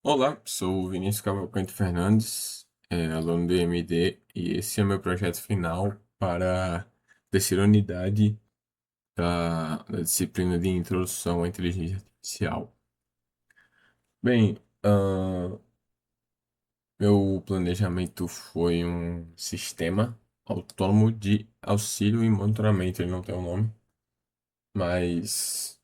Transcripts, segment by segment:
Olá, sou o Vinícius Cavalcante Fernandes, aluno do EMD, e esse é o meu projeto final para a terceira unidade da disciplina de Introdução à Inteligência Artificial. Bem, meu planejamento foi um sistema autônomo de auxílio e monitoramento. Ele não tem um nome, mas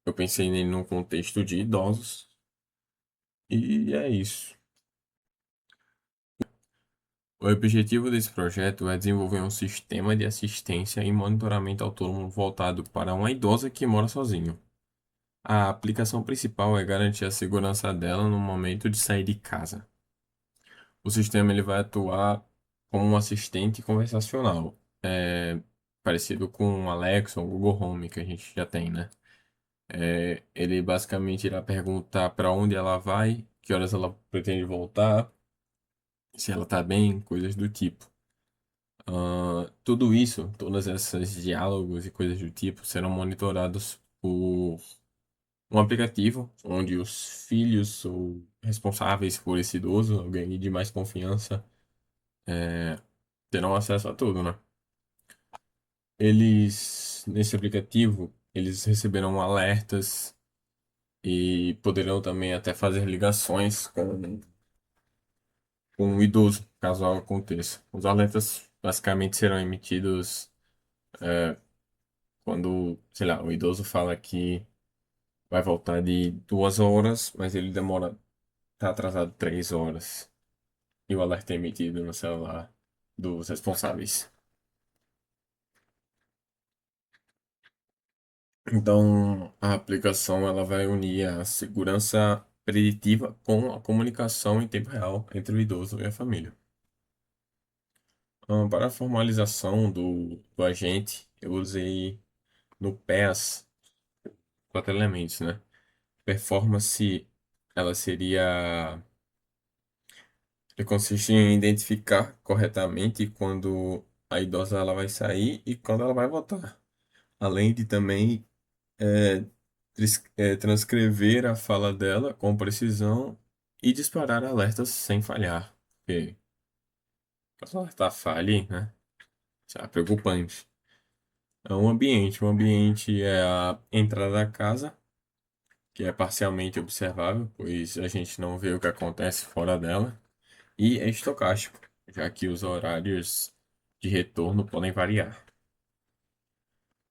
eu pensei nele num contexto de idosos, e é isso. O objetivo desse projeto é desenvolver um sistema de assistência e monitoramento autônomo voltado para uma idosa que mora sozinho. A aplicação principal é garantir a segurança dela no momento de sair de casa. O sistema ele vai atuar como um assistente conversacional, parecido com o Alexa ou o Google Home que a gente já tem, né? Ele basicamente irá perguntar para onde ela vai, que horas ela pretende voltar, se ela está bem, coisas do tipo. Tudo isso, todas essas diálogos e coisas do tipo, serão monitorados por um aplicativo onde os filhos ou responsáveis por esse idoso, alguém de mais confiança, terão acesso a tudo, né? Nesse aplicativo, eles receberão alertas e poderão também até fazer ligações com o idoso, caso algo aconteça. Os alertas basicamente serão emitidos quando, sei lá, o idoso fala que vai voltar de 2 horas, mas ele demora, tá atrasado 3 horas. E o alerta é emitido no celular dos responsáveis. Então, a aplicação ela vai unir a segurança preditiva com a comunicação em tempo real entre o idoso e a família. Para a formalização do agente, eu usei no PEAS 4 elementos, né? Performance, ela seria ele consiste em identificar corretamente quando a idosa ela vai sair e quando ela vai voltar. Além de também transcrever a fala dela com precisão e disparar alertas sem falhar. Porque caso o alerta falhe, né? Isso é preocupante. O ambiente é a entrada da casa, que é parcialmente observável, pois a gente não vê o que acontece fora dela. E é estocástico, já que os horários de retorno podem variar.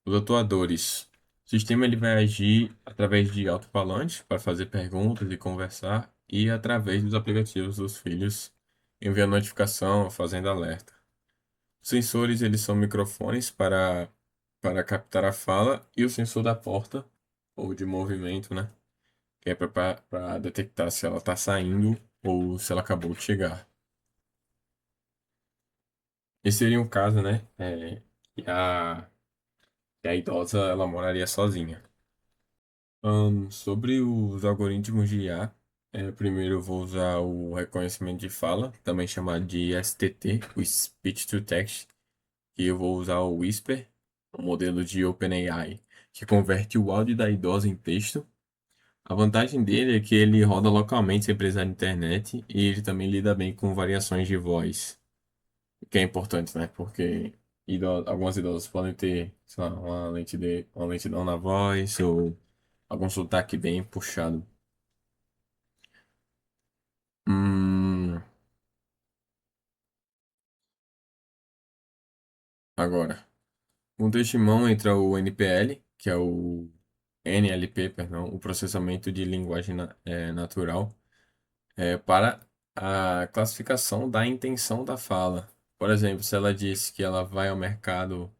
Os atuadores. O sistema ele vai agir através de alto-falantes para fazer perguntas e conversar, e através dos aplicativos dos filhos, enviando notificação, fazendo alerta. Os sensores eles são microfones para captar a fala, e o sensor da porta, ou de movimento, né? Que é para detectar se ela está saindo ou se ela acabou de chegar. Esse seria um caso, né? Que a idosa ela moraria sozinha. Sobre os algoritmos de IA, primeiro eu vou usar o reconhecimento de fala, também chamado de STT, o Speech to Text, e eu vou usar o Whisper, o modelo de OpenAI, que converte o áudio da idosa em texto. A vantagem dele é que ele roda localmente sem precisar de internet e ele também lida bem com variações de voz, o que é importante, né? Porque algumas idosas podem ter, sei lá, uma lentidão na voz ou algum sotaque bem puxado. Hum, agora, um testemunho entra o NPL, que é o NLP, perdão, o processamento de linguagem natural, para a classificação da intenção da fala. Por exemplo, se ela disse que ela vai ao mercado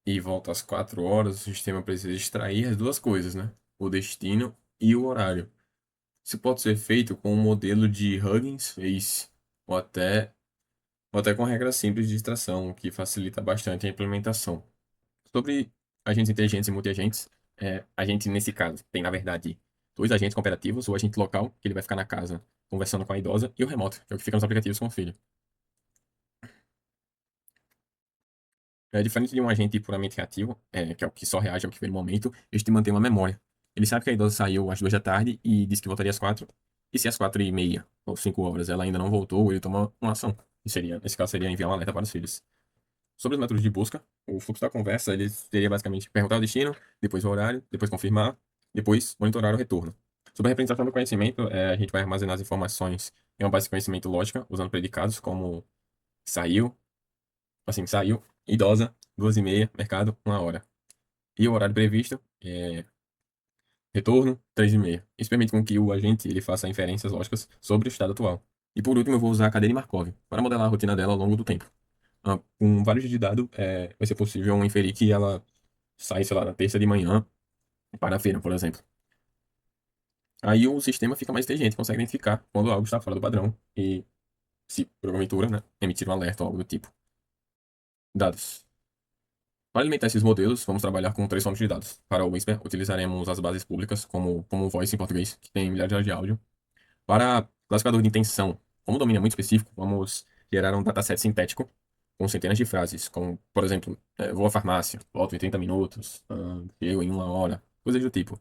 e volta às 4 horas, o sistema precisa extrair as duas coisas, né? O destino e o horário. Isso pode ser feito com um modelo de Huggins Face, ou até, ou até com regras simples de extração, o que facilita bastante a implementação. Sobre agentes inteligentes e multiagentes, a gente, nesse caso, tem, na verdade, dois agentes cooperativos, o agente local, que ele vai ficar na casa conversando com a idosa, e o remoto, que é o que fica nos aplicativos com o filho. É diferente de um agente puramente reativo, que é o que só reage ao que vê no momento, este mantém uma memória. Ele sabe que a idosa saiu às 2 da tarde e disse que voltaria às 4, E se às 4h30 ou 5 horas ela ainda não voltou, ele toma uma ação. E seria, nesse caso, seria enviar um alerta para os filhos. Sobre os métodos de busca, o fluxo da conversa, ele seria basicamente perguntar o destino, depois o horário, depois confirmar, depois monitorar o retorno. Sobre a representação do conhecimento, a gente vai armazenar as informações em uma base de conhecimento lógica, usando predicados como saiu, assim, saiu, idosa, 2h30, mercado, 1 hora. E o horário previsto é retorno, 3h30. Isso permite com que o agente ele faça inferências lógicas sobre o estado atual. E por último, eu vou usar a cadeia de Markov para modelar a rotina dela ao longo do tempo. Com vários dias de dado, vai ser possível inferir que ela sai, sei lá, na terça de manhã para a feira, por exemplo. Aí o sistema fica mais inteligente, consegue identificar quando algo está fora do padrão e, se porventura, né, emitir um alerta ou algo do tipo. Dados. Para alimentar esses modelos, vamos trabalhar com três fontes de dados. Para o Whisper, utilizaremos as bases públicas, como o Voice em português, que tem milhares de áudio. Para classificador de intenção, como o domínio é muito específico, vamos gerar um dataset sintético com centenas de frases, como, por exemplo, vou à farmácia, volto em 30 minutos, eu em 1 hora, coisas do tipo.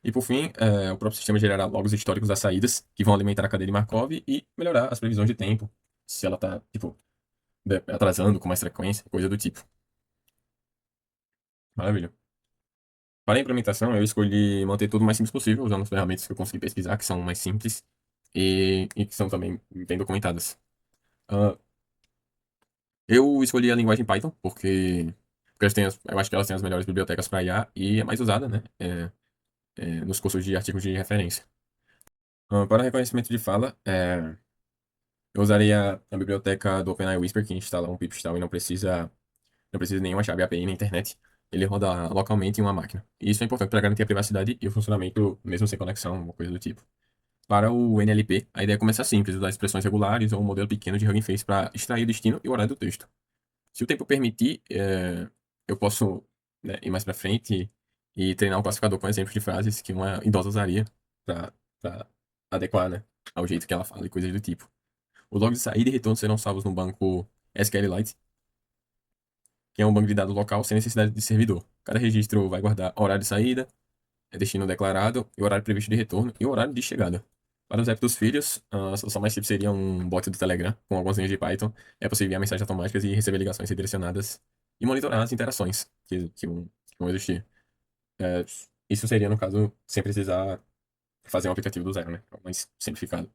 E por fim, o próprio sistema gerará logos históricos das saídas, que vão alimentar a cadeia de Markov e melhorar as previsões de tempo, se ela está, tipo, atrasando com mais frequência, coisa do tipo. Maravilha. Para a implementação, eu escolhi manter tudo o mais simples possível, usando as ferramentas que eu consegui pesquisar, que são mais simples e que são também bem documentadas. Ah, eu escolhi a linguagem Python porque eu acho que elas têm as melhores bibliotecas para IA e é mais usada, né? Nos cursos de artigos de referência. Para reconhecimento de fala, eu usaria a biblioteca do OpenAI Whisper, que instala um pipstall e não precisa de nenhuma chave API na internet. Ele roda localmente em uma máquina. E isso é importante para garantir a privacidade e o funcionamento, mesmo sem conexão, uma coisa do tipo. Para o NLP, a ideia é começar simples, usar expressões regulares ou um modelo pequeno de Hugging Face para extrair o destino e o horário do texto. Se o tempo permitir, eu posso, né, ir mais para frente e treinar um classificador com exemplos de frases que uma idosa usaria para adequar, né, ao jeito que ela fala e coisas do tipo. Os logs de saída e retorno serão salvos no banco SQLite, que é um banco de dados local sem necessidade de servidor. Cada registro vai guardar horário de saída, destino declarado, e o horário previsto de retorno e o horário de chegada. Para os apps dos filhos, a solução mais simples seria um bot do Telegram com algumas linhas de Python. É possível enviar mensagens automáticas e receber ligações redirecionadas e monitorar as interações que vão existir. É, isso seria, no caso, sem precisar fazer um aplicativo do zero, né? Mais simplificado.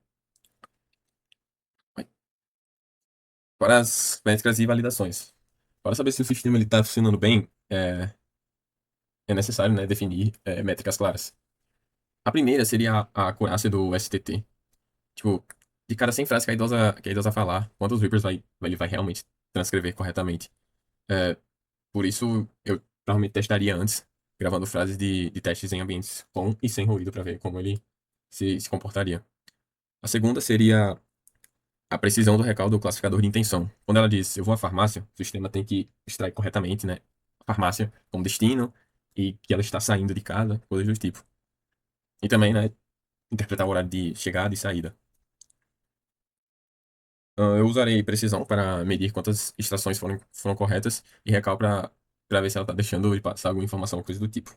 Para as métricas e validações. Para saber se o sistema está funcionando bem, é necessário, né, definir métricas claras. A primeira seria a acurácia do STT. Tipo, de cada 100 frases que a idosa falar, quantos Reapers ele vai realmente transcrever corretamente. É, por isso, eu provavelmente testaria antes, gravando frases de testes em ambientes com e sem ruído, para ver como ele se comportaria. A segunda seria a precisão do recall do classificador de intenção. Quando ela diz, eu vou à farmácia, o sistema tem que extrair corretamente, né, a farmácia como destino e que ela está saindo de casa, coisas do tipo. E também, né, interpretar o horário de chegada e saída. Eu usarei precisão para medir quantas estações foram corretas e recal para ver se ela está deixando de passar alguma informação, coisa do tipo.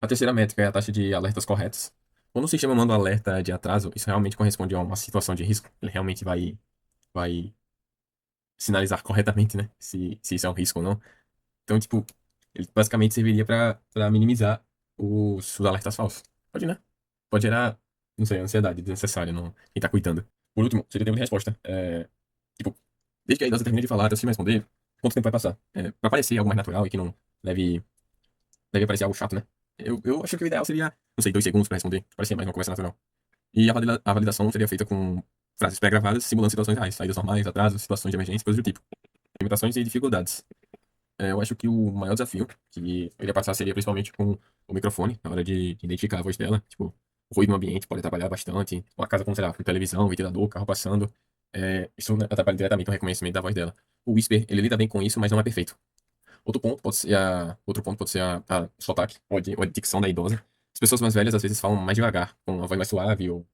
A terceira métrica é a taxa de alertas corretos. Quando o sistema manda um alerta de atraso, isso realmente corresponde a uma situação de risco. Ele realmente vai sinalizar corretamente, né? Se isso é um risco ou não. Então, tipo, ele basicamente serviria para minimizar os alertas falsos. Pode, né? Pode gerar, não sei, ansiedade desnecessária no quem tá cuidando. Por último, seria tempo de resposta. Tipo, desde que a idosa termine de falar até você me responder, quanto tempo vai passar? Pra parecer algo mais natural e que não deve parecer algo chato, né? Eu acho que o ideal seria, não sei, 2 segundos pra responder. Parecer mais uma conversa natural. E a validação seria feita com frases pré-gravadas, simulando situações reais, saídas normais, atrasos, situações de emergência, coisas do tipo. Limitações e dificuldades. Eu acho que o maior desafio que eu iria passar seria principalmente com o microfone, na hora de identificar a voz dela. Tipo, o ruído no ambiente pode atrapalhar bastante. Uma casa com, sei lá, com televisão, ventilador, carro passando. Isso atrapalha diretamente o reconhecimento da voz dela. O Whisper, ele lida bem com isso, mas não é perfeito. Outro ponto pode ser a sotaque ou a dicção da idosa. As pessoas mais velhas às vezes falam mais devagar, com uma voz mais suave, ou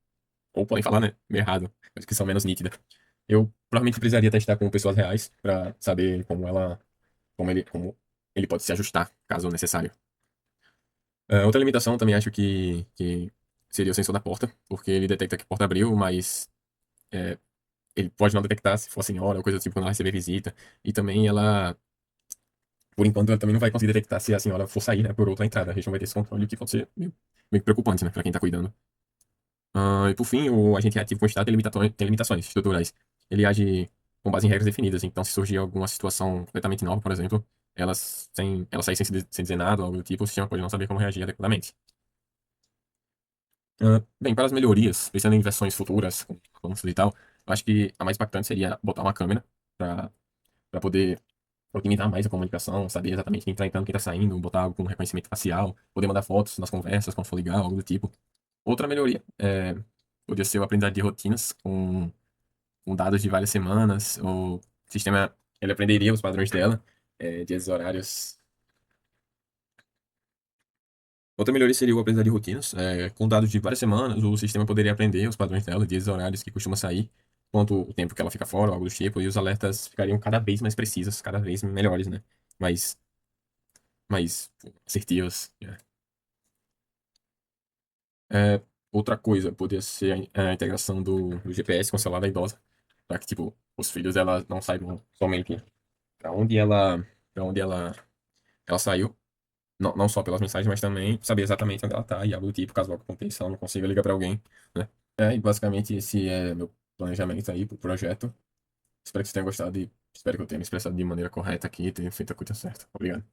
podem falar, né, meio errado, mas que são menos nítidas. Eu provavelmente precisaria testar com pessoas reais para saber como ele pode se ajustar, caso necessário. Outra limitação também acho que seria o sensor da porta, porque ele detecta que a porta abriu, mas é, ele pode não detectar se for a senhora ou coisa do tipo quando ela receber visita. E também ela, por enquanto, ela também não vai conseguir detectar se a senhora for sair, né, por outra entrada. A gente não vai ter esse controle, o que pode ser meio preocupante, né, para quem tá cuidando. E por fim, o agente reativo constante tem limitações estruturais. Ele age com base em regras definidas, então se surgir alguma situação completamente nova, por exemplo, ela sair sem dizer nada ou algo do tipo, o sistema pode não saber como reagir adequadamente. Bem, para as melhorias, pensando em versões futuras, com avanços e tal, eu acho que a mais impactante seria botar uma câmera para poder otimizar mais a comunicação, saber exatamente quem está entrando, quem está saindo, botar algo com reconhecimento facial, poder mandar fotos nas conversas quando for ligar, algo do tipo. Outra melhoria poderia ser o aprendizado de rotinas com dados de várias semanas, o sistema ele aprenderia os padrões dela, dias e horários. Outra melhoria seria o aprendizado de rotinas. Com dados de várias semanas, o sistema poderia aprender os padrões dela, dias e horários que costuma sair, quanto o tempo que ela fica fora, algo do tipo, e os alertas ficariam cada vez mais precisos, cada vez melhores, né? Mais, mais assertivos. É, outra coisa poderia ser a integração do GPS com o celular da idosa, para que, tipo, os filhos dela não saibam somente para onde para onde ela saiu, não só pelas mensagens, mas também saber exatamente onde ela tá e algo do tipo, caso algo aconteça, ela não consiga ligar para alguém, né? E basicamente esse é meu planejamento aí pro projeto. Espero que você tenha gostado e espero que eu tenha me expressado de maneira correta aqui e tenha feito a coisa certa. Obrigado.